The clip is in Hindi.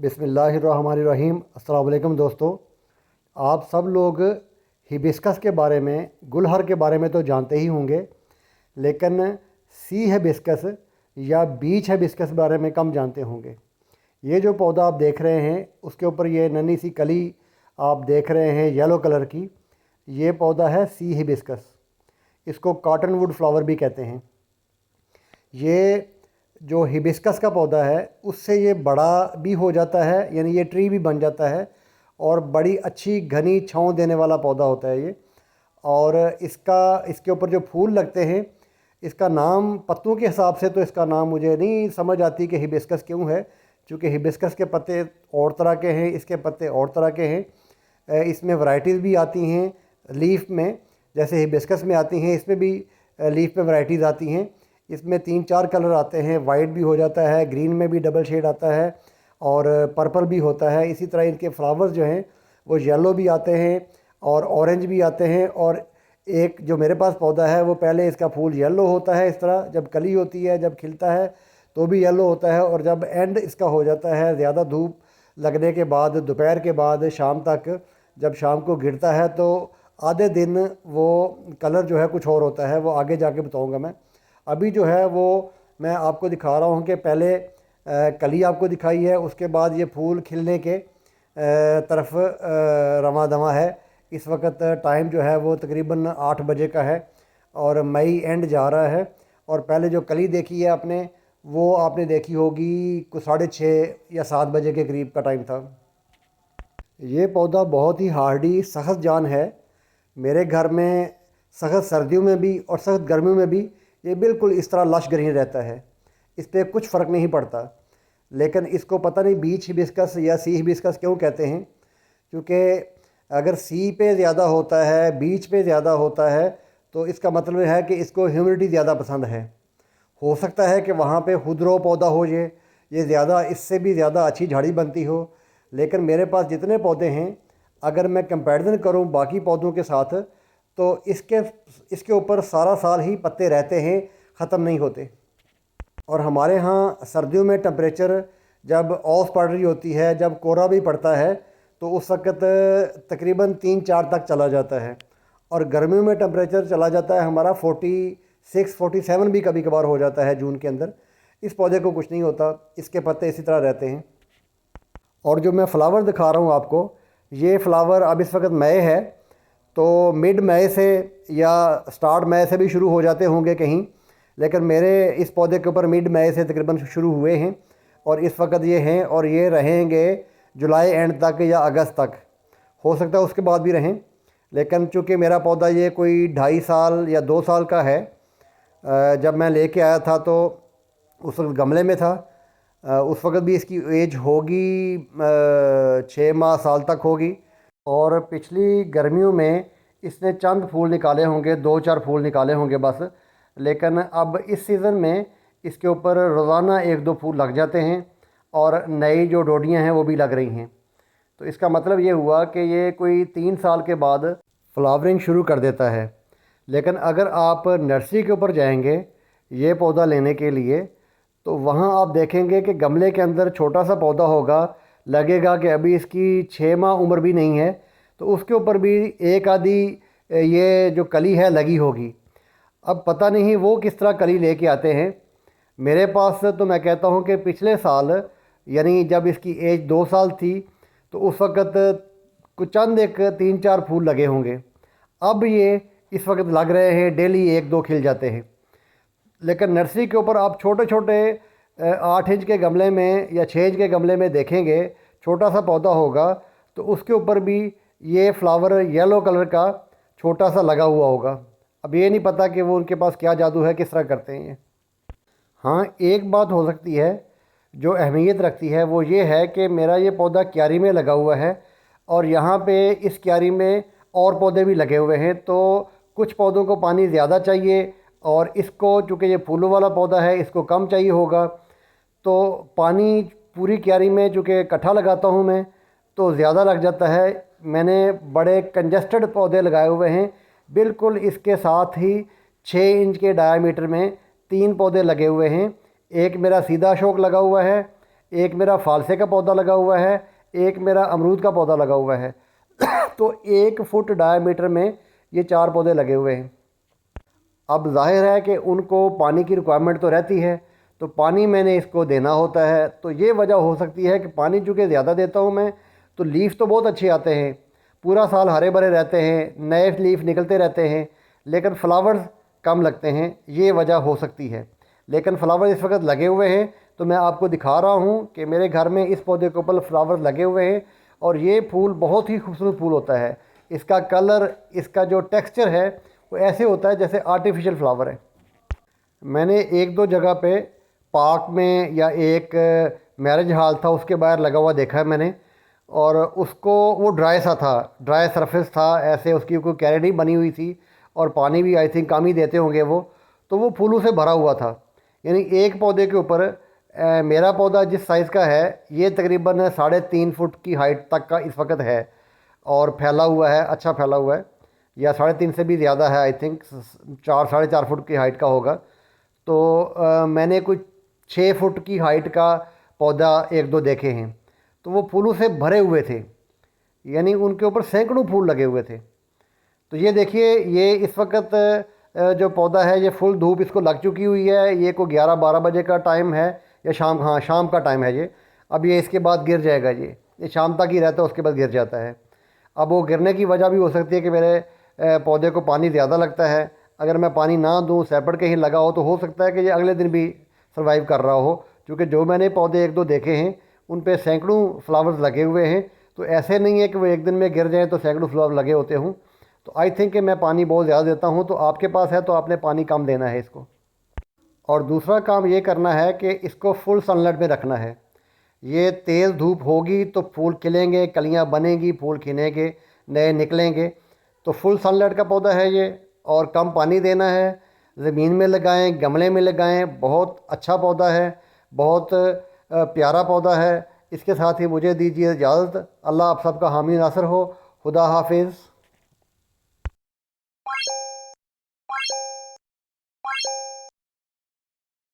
बिस्मिल्लाहिर्रहमानिर्रहीम। अस्सलाम वालेकुम दोस्तों, आप सब लोग हिबिस्कस के बारे में, गुलहर के बारे में तो जानते ही होंगे, लेकिन सी हिबिस्कस या बीच हिबिस्कस के बारे में कम जानते होंगे। ये जो पौधा आप देख रहे हैं उसके ऊपर ये नन्ही सी कली आप देख रहे हैं येलो कलर की, ये पौधा है सी हिबिस्कस। इसको कॉटनवुड फ्लावर भी कहते हैं। ये जो हिबिस्कस का पौधा है उससे ये बड़ा भी हो जाता है, यानी ये ट्री भी बन जाता है और बड़ी अच्छी घनी छाँव देने वाला पौधा होता है ये। और इसके ऊपर जो फूल लगते हैं, इसका नाम पत्तों के हिसाब से तो इसका नाम मुझे नहीं समझ आती कि हिबिस्कस क्यों है, क्योंकि हिबिस्कस के पत्ते और तरह के हैं, इसके पत्ते और तरह के हैं। इसमें वैरायटीज़ भी आती हैं लीफ में, जैसे हिबिस्कस में आती हैं, इसमें भी लीफ में वैरायटीज़ आती हैं। इसमें 3-4 कलर आते हैं, वाइट भी हो जाता है, ग्रीन में भी डबल शेड आता है और पर्पल भी होता है। इसी तरह इनके फ्लावर्स जो हैं वो येलो भी आते हैं और ऑरेंज भी आते हैं। और एक जो मेरे पास पौधा है वो पहले इसका फूल येलो होता है, इस तरह जब कली होती है, जब खिलता है तो भी येलो होता है, और जब एंड इसका हो जाता है ज़्यादा धूप लगने के बाद, दोपहर के बाद शाम तक, जब शाम को गिरता है तो आधे दिन वो कलर जो है कुछ और होता है, वो आगे जाके बताऊँगा मैं। अभी जो है वो मैं आपको दिखा रहा हूँ कि पहले कली आपको दिखाई है, उसके बाद ये फूल खिलने के तरफ रवां दवा है। इस वक्त टाइम जो है वो तकरीबन 8 बजे का है और मई एंड जा रहा है। और पहले जो कली देखी है आपने, वो आपने देखी होगी कुछ 6:30 या 7 बजे के करीब का टाइम था। ये पौधा बहुत ही हार्डी सख्त जान है। मेरे घर में सख्त सर्दियों में भी और सख्त गर्मियों में भी ये बिल्कुल इस तरह लश ग्रीन रहता है, इस पर कुछ फ़र्क नहीं पड़ता। लेकिन इसको पता नहीं बीच हिबिस्कस या सी हिबिस्कस क्यों कहते हैं, क्योंकि अगर सी पे ज़्यादा होता है, बीच पे ज़्यादा होता है, तो इसका मतलब है कि इसको ह्यूमिडिटी ज़्यादा पसंद है। हो सकता है कि वहाँ पे खुदरो पौधा हो, ये ज़्यादा, इससे भी ज़्यादा अच्छी झाड़ी बनती हो। लेकिन मेरे पास जितने पौधे हैं, अगर मैं कंपैरिजन करूँ बाकी पौधों के साथ, तो इसके ऊपर सारा साल ही पत्ते रहते हैं, ख़त्म नहीं होते। और हमारे यहाँ सर्दियों में टेम्परेचर जब औस पड़ रही होती है, जब कोहरा भी पड़ता है, तो उस वक्त तकरीबन 3-4 तक चला जाता है। और गर्मियों में टेम्परेचर चला जाता है हमारा 46-47 भी कभी कभार हो जाता है जून के अंदर। इस पौधे को कुछ नहीं होता, इसके पत्ते इसी तरह रहते हैं। और जो मैं फ़्लावर दिखा रहा हूँ आपको, ये फ़्लावर अब इस वक्त मई है, तो मिड मई से या स्टार्ट मई से भी शुरू हो जाते होंगे कहीं, लेकिन मेरे इस पौधे के ऊपर मिड मई से तकरीबन शुरू हुए हैं और इस वक्त ये हैं और ये रहेंगे जुलाई एंड तक या अगस्त तक। हो सकता है उसके बाद भी रहें, लेकिन चूँकि मेरा पौधा ये कोई 2.5 साल या 2 साल का है, जब मैं लेके आया था तो उस वक्त गमले में था। उस वक्त भी इसकी एज होगी 6 माह साल तक होगी। और पिछली गर्मियों में इसने चंद फूल निकाले होंगे, 2-4 फूल निकाले होंगे बस। लेकिन अब इस सीज़न में इसके ऊपर रोज़ाना 1-2 फूल लग जाते हैं और नई जो डोडियाँ हैं वो भी लग रही हैं। तो इसका मतलब ये हुआ कि ये कोई 3 साल के बाद फ्लावरिंग शुरू कर देता है। लेकिन अगर आप नर्सरी के ऊपर जाएंगे ये पौधा लेने के लिए, तो वहाँ आप देखेंगे कि गमले के अंदर छोटा सा पौधा होगा, लगेगा कि अभी इसकी 6 माह उम्र भी नहीं है, तो उसके ऊपर भी एक आधी ये जो कली है लगी होगी। अब पता नहीं वो किस तरह कली लेके आते हैं। मेरे पास तो मैं कहता हूँ कि पिछले साल, यानी जब इसकी एज 2 साल थी, तो उस वक़्त कुछ चंद एक 3-4 फूल लगे होंगे। अब ये इस वक्त लग रहे हैं, डेली 1-2 खिल जाते हैं। लेकिन नर्सरी के ऊपर आप छोटे छोटे 8 इंच के गमले में या 6 इंच के गमले में देखेंगे, छोटा सा पौधा होगा, तो उसके ऊपर भी ये फ्लावर येलो कलर का छोटा सा लगा हुआ होगा। अब ये नहीं पता कि वो उनके पास क्या जादू है, किस तरह करते हैं ये। हाँ, एक बात हो सकती है जो अहमियत रखती है, वो ये है कि मेरा ये पौधा क्यारी में लगा हुआ है और यहाँ पे इस क्यारी में और पौधे भी लगे हुए हैं, तो कुछ पौधों को पानी ज़्यादा चाहिए और इसको, चूँकि ये फूलों वाला पौधा है, इसको कम चाहिए होगा। तो पानी पूरी क्यारी में चूँकि इकट्ठा लगाता हूँ मैं, तो ज़्यादा लग जाता है। मैंने बड़े कंजस्टेड पौधे लगाए हुए हैं, बिल्कुल इसके साथ ही 6 इंच के डायामीटर में 3 पौधे लगे हुए हैं। एक मेरा सीधा शौक लगा हुआ है, एक मेरा फालसे का पौधा लगा हुआ है, एक मेरा अमरूद का पौधा लगा हुआ है। तो 1 फुट डायमीटर में ये 4 पौधे लगे हुए हैं। अब जाहिर है कि उनको पानी की रिक्वायरमेंट तो रहती है, तो पानी मैंने इसको देना होता है। तो ये वजह हो सकती है कि पानी चूँकि ज़्यादा देता हूँ मैं, तो लीफ तो बहुत अच्छे आते हैं, पूरा साल हरे भरे रहते हैं, नए लीफ निकलते रहते हैं, लेकिन फ्लावर्स कम लगते हैं। ये वजह हो सकती है। लेकिन फ्लावर इस वक्त लगे हुए हैं, तो मैं आपको दिखा रहा हूँ कि मेरे घर में इस पौधे के ऊपर फ्लावर लगे हुए हैं और ये फूल बहुत ही खूबसूरत फूल होता है। इसका कलर, इसका जो टेक्सचर है वो ऐसे होता है जैसे आर्टिफिशियल फ्लावर है। मैंने एक दो जगह पे पार्क में या एक मैरिज हॉल था उसके बाहर लगा हुआ देखा है मैंने, और उसको वो ड्राई सा था, ड्राई सरफेस था, ऐसे उसकी कोई क्यारी नहीं बनी हुई थी और पानी भी आई थिंक कम ही देते होंगे वो, तो वो फूलों से भरा हुआ था। यानी एक पौधे के ऊपर मेरा पौधा जिस साइज़ का है ये तकरीबन 3.5 फुट की हाइट तक का इस वक्त है और फैला हुआ है, अच्छा फैला हुआ है, या 3.5 से भी ज़्यादा है, आई थिंक 4-4.5 फुट की हाइट का होगा। तो मैंने कुछ 6 फुट की हाइट का पौधा एक दो देखे हैं, तो वो फूलों से भरे हुए थे, यानी उनके ऊपर सैकड़ों फूल लगे हुए थे। तो ये देखिए, ये इस वक्त जो पौधा है ये फुल धूप इसको लग चुकी हुई है। ये को 11-12 बजे का टाइम है या शाम, हाँ शाम का टाइम है ये। अब ये इसके बाद गिर जाएगा, ये शाम तक ही रहता है, उसके बाद गिर जाता है। अब वो गिरने की वजह भी हो सकती है कि मेरे पौधे को पानी ज़्यादा लगता है। अगर मैं पानी ना दूँ, सेपट के ही लगा हो, तो हो सकता है कि ये अगले दिन भी सर्वाइव कर रहा हो, क्योंकि जो मैंने पौधे एक दो देखे हैं उन पे सैकड़ों फ्लावर्स लगे हुए हैं। तो ऐसे नहीं है कि वो एक दिन में गिर जाएँ तो सैकड़ों फ्लावर लगे होते हों। तो आई थिंक कि मैं पानी बहुत ज़्यादा देता हूँ। तो आपके पास है तो आपने पानी कम देना है इसको। और दूसरा काम ये करना है कि इसको फुल सनलाइट में रखना है। ये तेज़ धूप होगी तो फूल खिलेंगे, कलियाँ बनेंगी, फूल खिलेंगे, नए निकलेंगे। तो फुल सनलाइट का पौधा है ये, और कम पानी देना है। ज़मीन में लगाएं, गमले में लगाएं, बहुत अच्छा पौधा है, बहुत प्यारा पौधा है। इसके साथ ही मुझे दीजिए इजाज़त। अल्लाह आप सबका हामी नासर हो। खुदा हाफिज़।